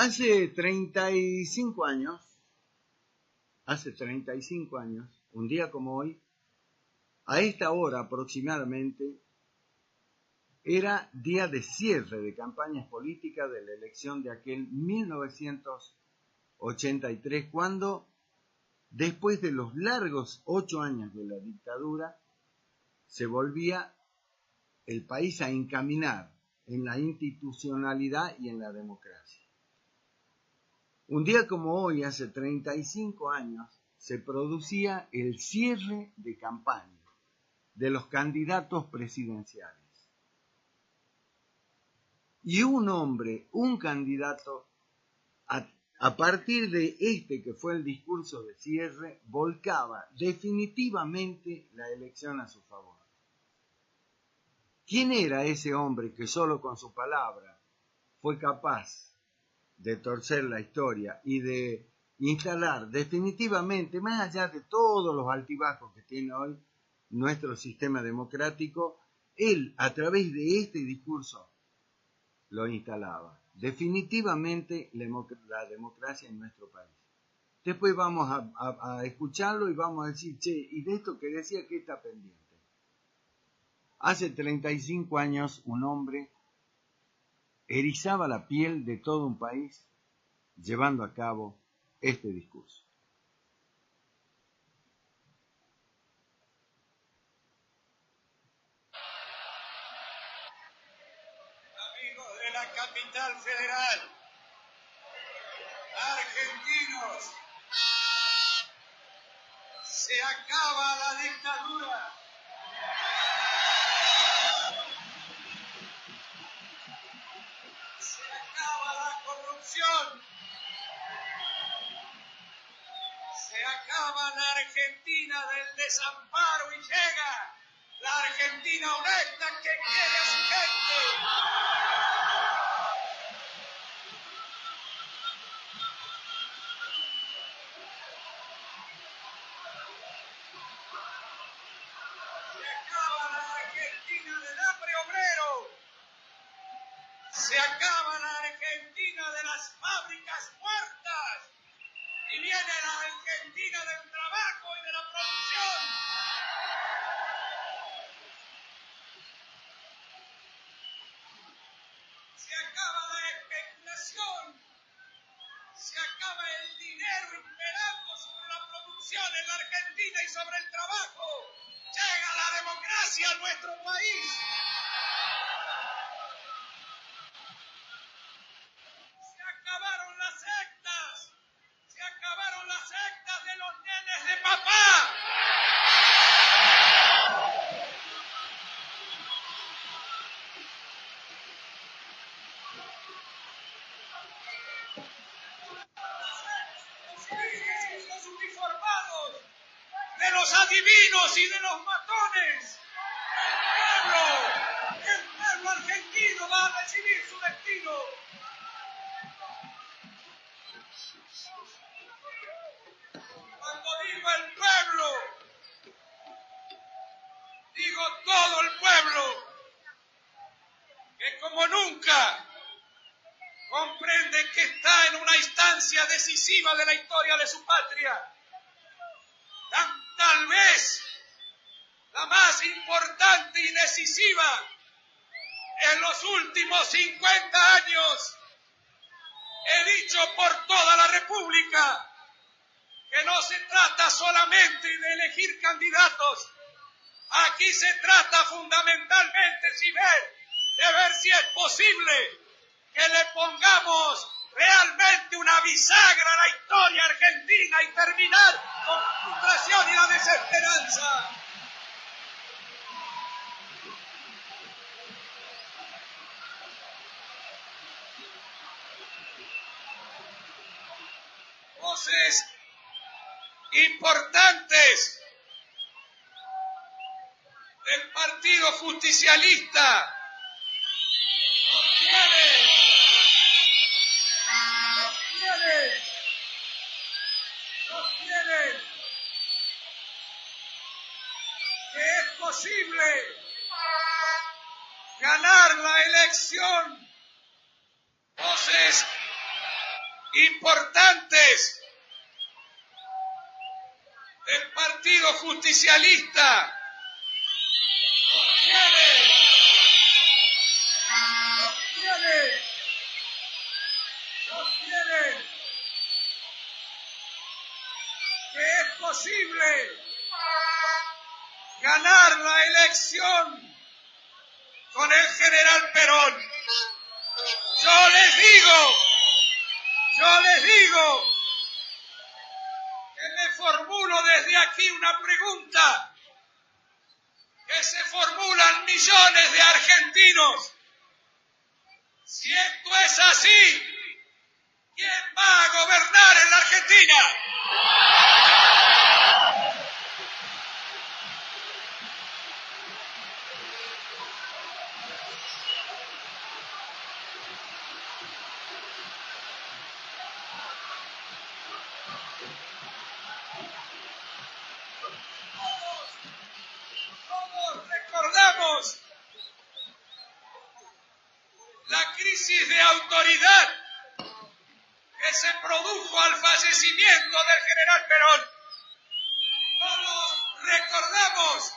Hace 35 años, un día como hoy, a esta hora aproximadamente, era día de cierre de campañas políticas de la elección de aquel 1983, cuando, después de los largos 8 años de la dictadura, se volvía el país a encaminar en la institucionalidad y en la democracia. Un día como hoy, hace 35 años, se producía el cierre de campaña de los candidatos presidenciales. Y un hombre, un candidato, a partir de que fue el discurso de cierre, volcaba definitivamente la elección a su favor. ¿Quién era ese hombre que solo con su palabra fue capaz de torcer la historia y de instalar definitivamente, más allá de todos los altibajos que tiene hoy nuestro sistema democrático, él a través de este discurso lo instalaba definitivamente la democracia en nuestro país? Después vamos a escucharlo y vamos a decir, che, y de esto que decía, ¿qué está pendiente? Hace 35 años un hombre erizaba la piel de todo un país llevando a cabo este discurso. Amigos de la capital federal, argentinos, se acaba la dictadura. Se acaba la corrupción. Se acaba la Argentina del desamparo y llega la Argentina honesta que quiere a su gente. Se acaba la Argentina del hambre obrero. Se acaba la Argentina de las fábricas muertas. Y viene la Argentina del trabajo y de la producción. Se acaba la especulación. Se acaba el dinero imperando sobre la producción en la Argentina y sobre el trabajo. Llega la democracia a nuestro país. Se acabaron las sectas. Se acabaron las sectas de los nenes de papá. Los uniformados, de los adivinos y de los matones. El pueblo argentino va a decidir su destino. Cuando digo el pueblo, digo todo el pueblo, que como nunca comprende que está en una instancia decisiva de la historia de su patria. Tal vez la más importante y decisiva en los últimos 50 años. He dicho por toda la República que no se trata solamente de elegir candidatos. Aquí se trata fundamentalmente de ver si es posible que le pongamos realmente una bisagra a la historia argentina y terminar con la frustración y la desesperanza. Voces importantes del Partido Justicialista sostienen que es posible ganar la elección. Voces importantes del Partido Justicialista sostienen que es posible ganar la elección con el general Perón. Yo les digo que me formulo desde aquí una pregunta que se formulan millones de argentinos. Si esto es así, ¿quién va a gobernar en la Argentina? Todos recordamos la crisis de autoridad que se produjo al fallecimiento del general Perón. Todos recordamos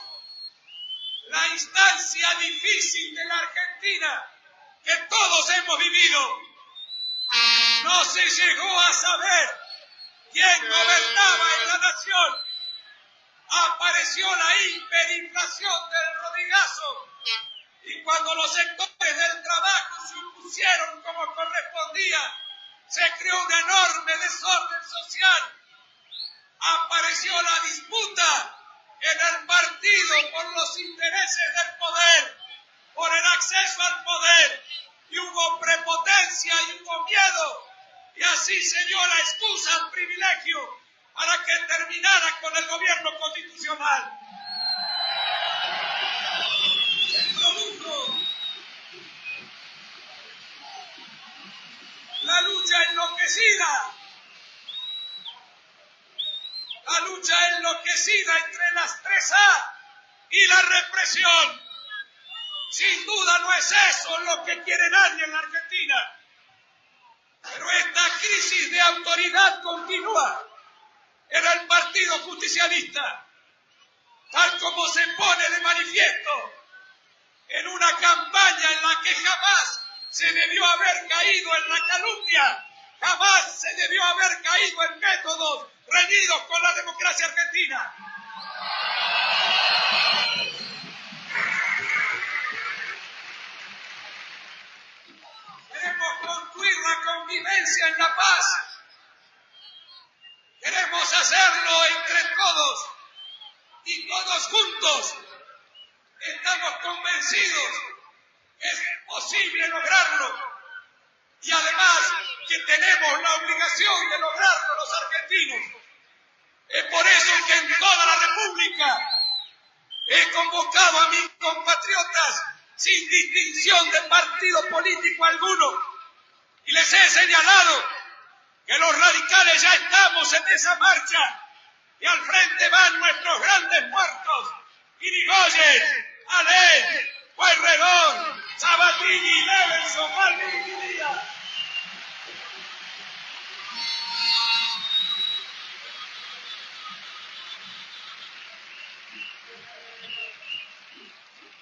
la instancia difícil de la Argentina que todos hemos vivido. No se llegó a saber quién gobernaba en la nación. Apareció la hiperinflación del Rodrigazo y cuando los sectores del trabajo se impusieron como correspondía, se creó un enorme desorden social. Apareció la disputa en el partido por los intereses del poder, por el acceso al poder, y hubo prepotencia y hubo miedo, y así se dio la excusa al privilegio para que terminara con el gobierno constitucional. Se produjo la lucha enloquecida entre las 3A y la represión. Sin duda no es eso lo que quiere nadie en la Argentina. Pero esta crisis de autoridad continúa en el Partido Justicialista, tal como se pone de manifiesto en una campaña en la que jamás se debió haber caído en la calumnia, jamás se debió haber caído en métodos reñidos con la democracia argentina. Queremos construir la convivencia en la paz. Queremos hacerlo entre todos y todos juntos. Estamos convencidos que es posible lograrlo y además que tenemos la obligación de lograrlo los argentinos. Es por eso que en toda la República he convocado a mis compatriotas sin distinción de partido político alguno y les he señalado que los radicales ya estamos en esa marcha y al frente van nuestros grandes muertos: Irigoyen, Alén, Pueyrredón, Sabatini, Levenson, Malvin y Díaz.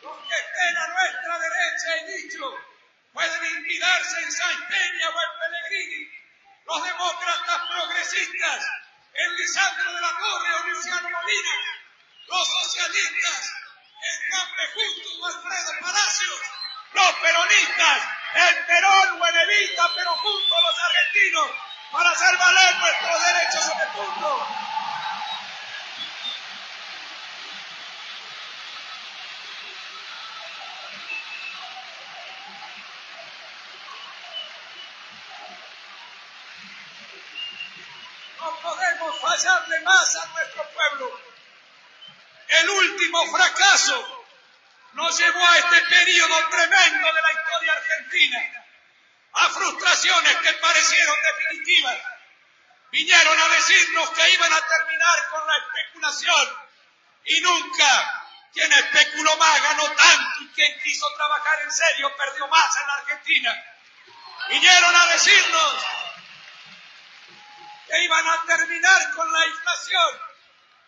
Los que estén a nuestra derecha, he dicho, pueden inspirarse en Sáenz Peña o en Pellegrini. Los demócratas progresistas en Lisandro de la Torre o Luciano Molina. Los socialistas en Juan Justo o Alfredo Palacios. Los peronistas en Perón o en Evita, pero junto a los argentinos para hacer valer nuestros derechos en el mundo. No podemos fallarle más a nuestro pueblo. El último fracaso nos llevó a este periodo tremendo de la historia argentina, a frustraciones que parecieron definitivas. Vinieron a decirnos que iban a terminar con la especulación y nunca quien especuló más ganó tanto y quien quiso trabajar en serio perdió más en la Argentina. Vinieron a decirnos que iban a terminar con la inflación.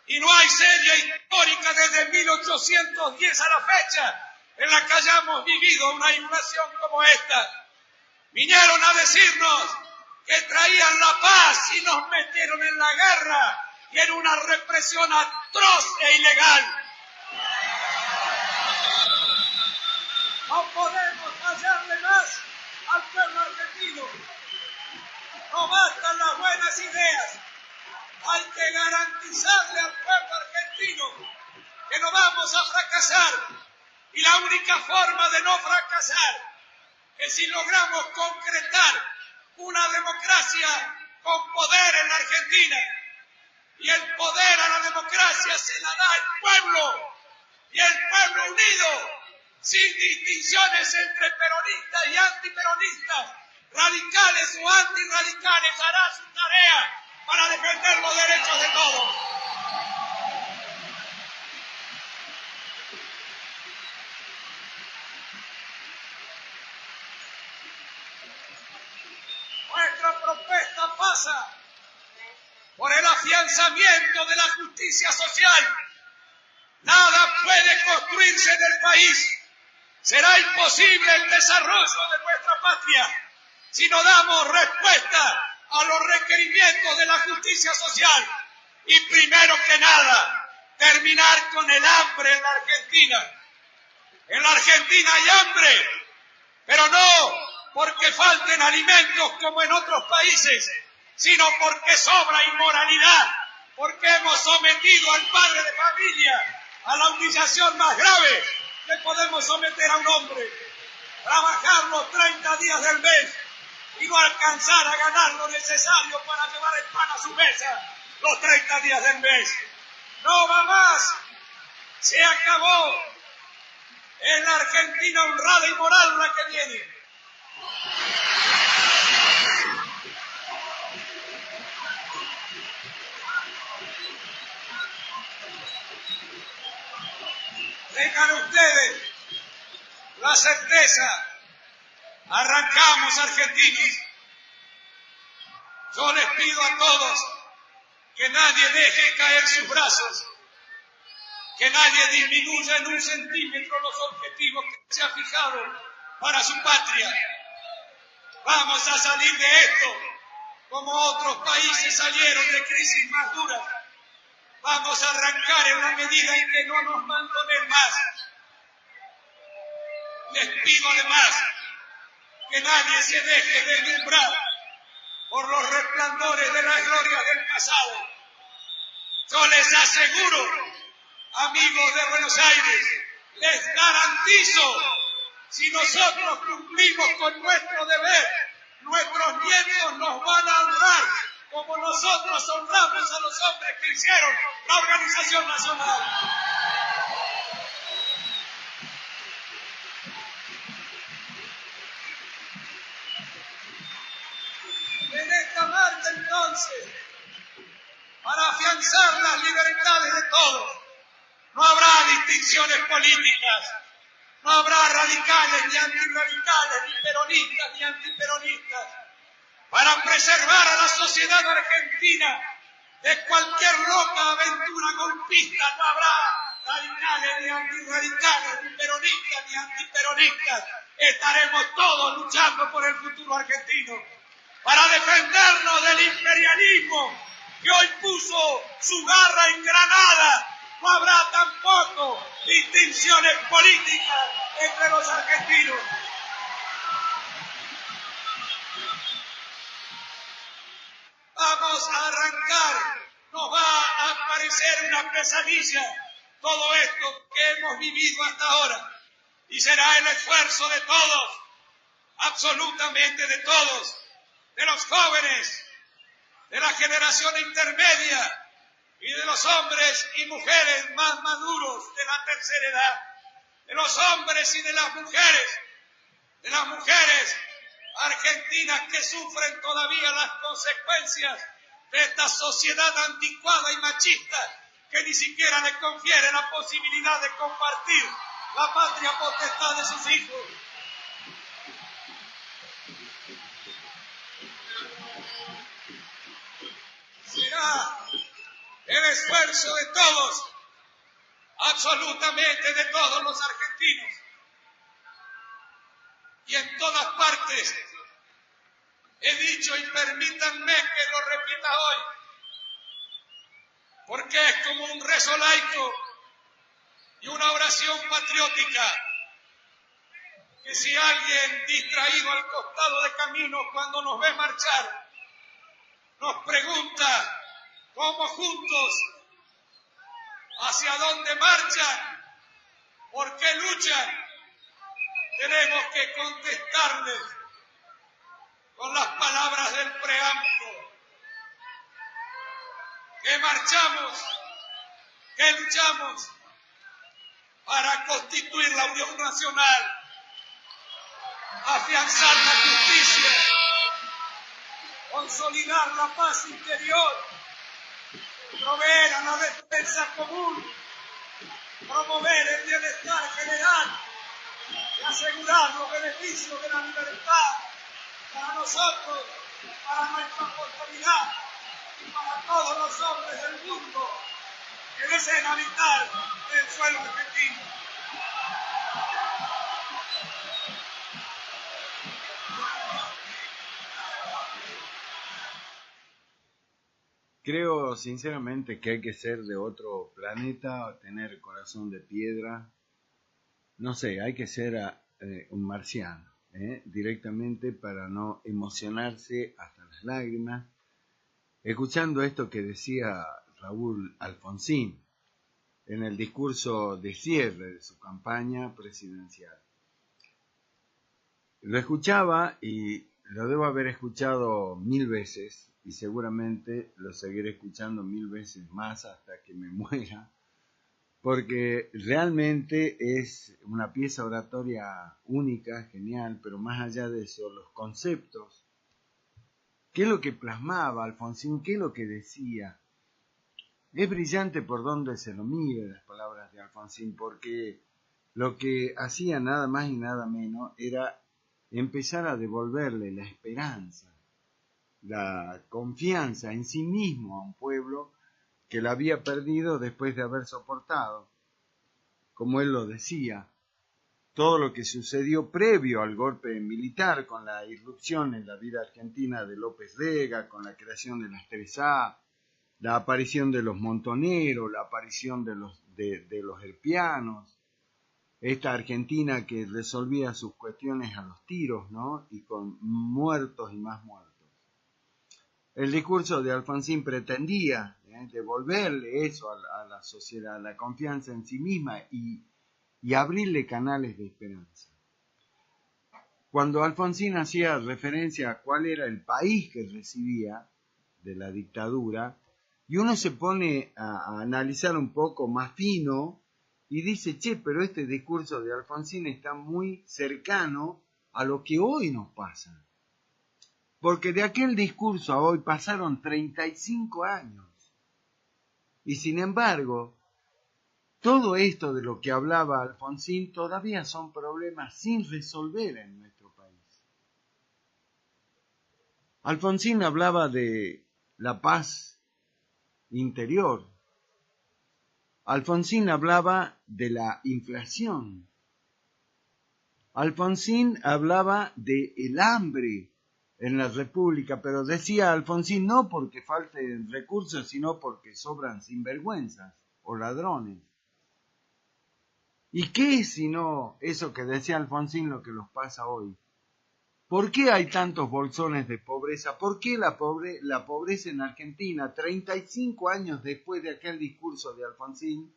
Y no hay serie histórica desde 1810 a la fecha en la que hayamos vivido una inflación como esta. Vinieron a decirnos que traían la paz y nos metieron en la guerra y en una represión atroz e ilegal. No podemos fallarle más al pueblo argentino. No bastan las buenas ideas. Hay que garantizarle al pueblo argentino que no vamos a fracasar. Y la única forma de no fracasar es si logramos concretar una democracia con poder en la Argentina. Y el poder a la democracia se la da el pueblo. Y el pueblo unido, sin distinciones entre peronistas y antiperonistas, radicales o antirradicales, hará su tarea para defender los derechos de todos. Nuestra propuesta pasa por el afianzamiento de la justicia social. Nada puede construirse en el país. Será imposible el desarrollo de nuestra patria si no damos respuesta a los requerimientos de la justicia social. Y primero que nada, terminar con el hambre en la Argentina. En la Argentina hay hambre, pero no porque falten alimentos como en otros países, sino porque sobra inmoralidad, porque hemos sometido al padre de familia a la humillación más grave que podemos someter a un hombre. Trabajar los 30 días del mes y no alcanzar a ganar lo necesario para llevar el pan a su mesa los 30 días del mes. No va más. Se acabó. Es la Argentina honrada y moral la que viene. Tengan ustedes la certeza. Arrancamos, argentinos. Yo les pido a todos que nadie deje caer sus brazos, que nadie disminuya en un centímetro los objetivos que se ha fijado para su patria. Vamos a salir de esto como otros países salieron de crisis más duras. Vamos a arrancar en la medida en que no nos mandonen más. Les pido además que nadie se deje deslumbrar por los resplandores de las glorias del pasado. Yo les aseguro, amigos de Buenos Aires, les garantizo, si nosotros cumplimos con nuestro deber, nuestros nietos nos van a honrar como nosotros honramos a los hombres que hicieron la Organización Nacional. En esta marcha, entonces, para afianzar las libertades de todos, no habrá distinciones políticas, no habrá radicales ni antirradicales, ni peronistas ni antiperonistas. Para preservar a la sociedad argentina de cualquier loca aventura golpista, no habrá radicales ni antirradicales, ni peronistas ni antiperonistas. Estaremos todos luchando por el futuro argentino, para defendernos del imperialismo que hoy puso su garra en Granada. No habrá tampoco distinciones políticas entre los argentinos. Vamos a arrancar. Nos va a parecer una pesadilla todo esto que hemos vivido hasta ahora. Y será el esfuerzo de todos, absolutamente de todos, de los jóvenes, de la generación intermedia y de los hombres y mujeres más maduros de la tercera edad, de los hombres y de las mujeres argentinas que sufren todavía las consecuencias de esta sociedad anticuada y machista que ni siquiera les confiere la posibilidad de compartir la patria potestad de sus hijos. requiera el esfuerzo de todos, absolutamente de todos los argentinos. Y en todas partes he dicho, y permítanme que lo repita hoy, porque es como un rezo laico y una oración patriótica, que si alguien distraído al costado de camino cuando nos ve marchar, nos pregunta cómo juntos, hacia dónde marchan, por qué luchan, tenemos que contestarles con las palabras del preámbulo, que marchamos, que luchamos para constituir la Unión Nacional, afianzar la justicia, consolidar la paz interior, proveer a la defensa común, promover el bienestar general y asegurar los beneficios de la libertad para nosotros, para nuestra posteridad y para todos los hombres del mundo que deseen habitar el suelo argentino. Creo sinceramente que hay que ser de otro planeta, tener corazón de piedra. No sé, hay que ser un marciano, directamente, para no emocionarse hasta las lágrimas. Escuchando esto que decía Raúl Alfonsín en el discurso de cierre de su campaña presidencial. Lo escuchaba y lo debo haber escuchado 1000 veces y seguramente lo seguiré escuchando 1000 veces más hasta que me muera, porque realmente es una pieza oratoria única, genial, pero más allá de eso, los conceptos, qué es lo que plasmaba Alfonsín, qué es lo que decía. Es brillante por donde se lo mire las palabras de Alfonsín, porque lo que hacía nada más y nada menos era empezar a devolverle la esperanza, la confianza en sí mismo a un pueblo que la había perdido después de haber soportado, como él lo decía, todo lo que sucedió previo al golpe militar, con la irrupción en la vida argentina de López Rega, con la creación de las 3A, la aparición de los montoneros, la aparición de los herpianos, esta Argentina que resolvía sus cuestiones a los tiros, ¿no? Y con muertos y más muertos. El discurso de Alfonsín pretendía devolverle eso a la sociedad, la confianza en sí misma y abrirle canales de esperanza. Cuando Alfonsín hacía referencia a cuál era el país que recibía de la dictadura, y uno se pone a analizar un poco más fino y dice, che, pero este discurso de Alfonsín está muy cercano a lo que hoy nos pasa. Porque de aquel discurso a hoy pasaron 35 años. Y sin embargo, todo esto de lo que hablaba Alfonsín todavía son problemas sin resolver en nuestro país. Alfonsín hablaba de la paz interior. Alfonsín hablaba de la inflación. Alfonsín hablaba del hambre en la República, pero decía Alfonsín no porque falten recursos, sino porque sobran sinvergüenzas o ladrones. ¿Y qué es sino eso que decía Alfonsín lo que nos pasa hoy? ¿Por qué hay tantos bolsones de pobreza? ¿Por qué la pobreza en Argentina, 35 años después de aquel discurso de Alfonsín,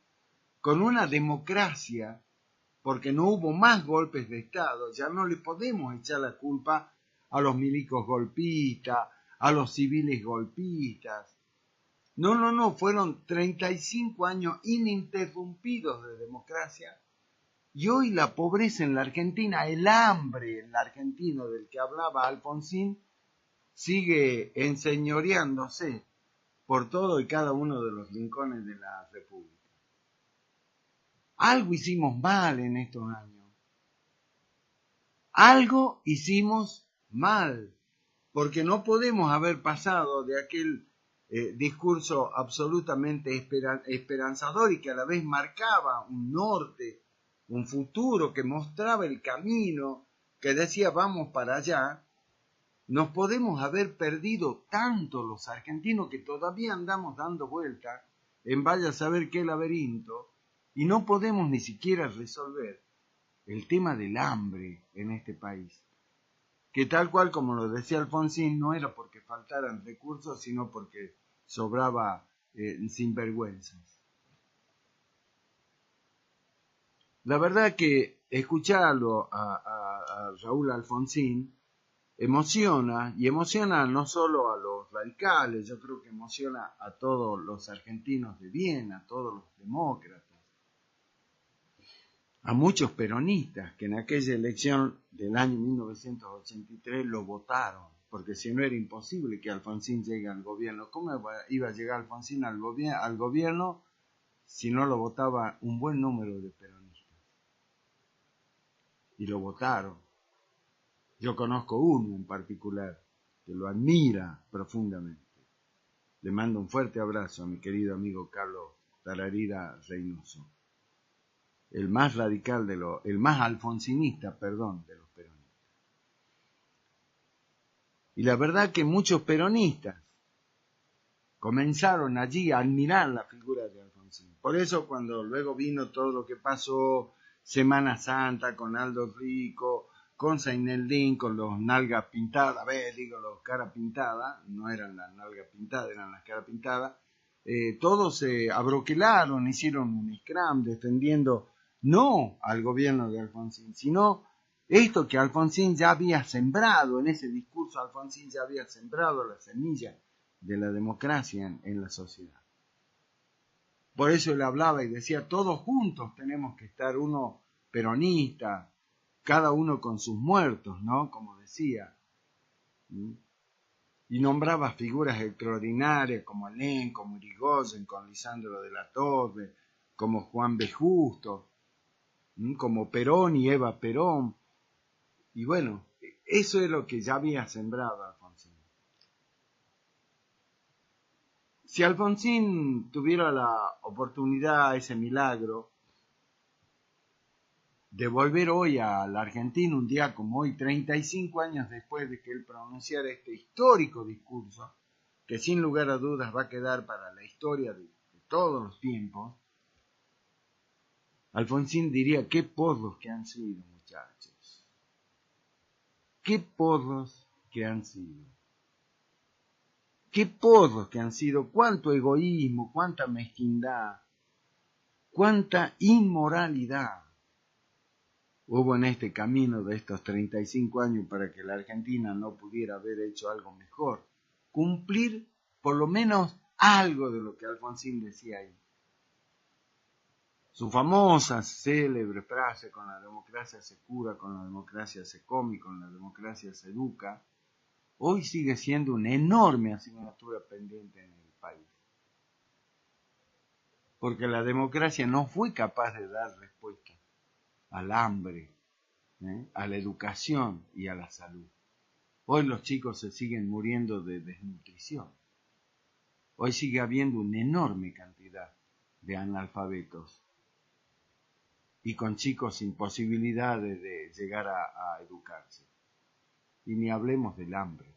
con una democracia, porque no hubo más golpes de Estado, ya no le podemos echar la culpa a los milicos golpistas, a los civiles golpistas? No, fueron 35 años ininterrumpidos de democracia. Y hoy la pobreza en la Argentina, el hambre en la Argentina del que hablaba Alfonsín, sigue enseñoreándose por todo y cada uno de los rincones de la República. Algo hicimos mal en estos años. Algo hicimos mal, porque no podemos haber pasado de aquel discurso absolutamente esperanzador y que a la vez marcaba un norte, un futuro, que mostraba el camino, que decía vamos para allá. Nos podemos haber perdido tanto los argentinos que todavía andamos dando vueltas en vaya a saber qué laberinto y no podemos ni siquiera resolver el tema del hambre en este país, que tal cual como lo decía Alfonsín, no era porque faltaran recursos, sino porque sobraba sinvergüenzas. La verdad que escucharlo a Raúl Alfonsín emociona, y emociona no solo a los radicales, yo creo que emociona a todos los argentinos de bien, a todos los demócratas, a muchos peronistas que en aquella elección del año 1983 lo votaron, porque si no era imposible que Alfonsín llegue al gobierno. ¿Cómo iba a llegar Alfonsín al gobierno si no lo votaba un buen número de peronistas? Y lo votaron. Yo conozco uno en particular que lo admira profundamente. Le mando un fuerte abrazo a mi querido amigo Carlos Tararira Reynoso, el más radical el más alfonsinista, de los peronistas. Y la verdad que muchos peronistas comenzaron allí a admirar la figura de Alfonsín. Por eso cuando luego vino todo lo que pasó, Semana Santa con Aldo Rico, con Seineldín, con los nalgas pintadas, los caras pintadas, no eran las nalgas pintadas, eran las caras pintadas, todos se abroquelaron, hicieron un scrum defendiendo no al gobierno de Alfonsín, sino esto que Alfonsín ya había sembrado, en ese discurso Alfonsín ya había sembrado la semilla de la democracia en la sociedad. Por eso él hablaba y decía, todos juntos tenemos que estar, uno peronista, cada uno con sus muertos, ¿no? Como decía. Y nombraba figuras extraordinarias como Alén, como Irigoyen, como Lisandro de la Torre, como Juan B. Justo, como Perón y Eva Perón. Y bueno, eso es lo que ya había sembrado Alfonsín. Si Alfonsín tuviera la oportunidad, ese milagro, de volver hoy a la Argentina, un día como hoy, 35 años después de que él pronunciara este histórico discurso, que sin lugar a dudas va a quedar para la historia de todos los tiempos, Alfonsín diría, qué porros que han sido, muchachos. Qué porros que han sido. Qué porros que han sido, cuánto egoísmo, cuánta mezquindad, cuánta inmoralidad hubo en este camino de estos 35 años para que la Argentina no pudiera haber hecho algo mejor. Cumplir por lo menos algo de lo que Alfonsín decía ahí. Su famosa, célebre frase, con la democracia se cura, con la democracia se come, con la democracia se educa, hoy sigue siendo una enorme asignatura pendiente en el país. Porque la democracia no fue capaz de dar respuesta al hambre, a la educación y a la salud. Hoy los chicos se siguen muriendo de desnutrición. Hoy sigue habiendo una enorme cantidad de analfabetos y con chicos sin posibilidades de llegar a educarse. Y ni hablemos del hambre.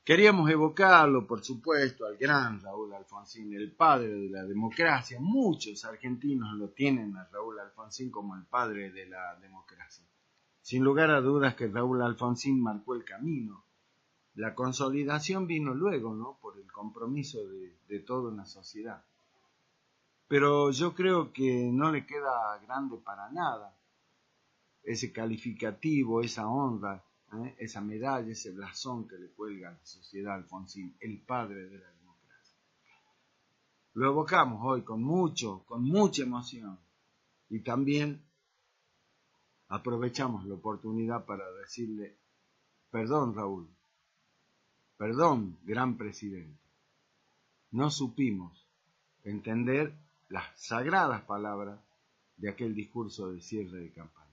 Queríamos evocarlo, por supuesto, al gran Raúl Alfonsín, el padre de la democracia. Muchos argentinos lo tienen a Raúl Alfonsín como el padre de la democracia. Sin lugar a dudas que Raúl Alfonsín marcó el camino. La consolidación vino luego, ¿no? Por el compromiso de toda una sociedad. Pero yo creo que no le queda grande para nada ese calificativo, esa honra, esa medalla, ese blasón que le cuelga a la sociedad Alfonsín, el padre de la democracia. Lo evocamos hoy con mucha emoción y también aprovechamos la oportunidad para decirle, perdón Raúl, perdón gran presidente, no supimos entender las sagradas palabras de aquel discurso de cierre de campaña.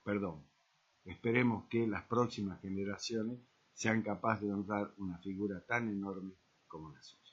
Perdón. Esperemos que las próximas generaciones sean capaces de honrar una figura tan enorme como la suya.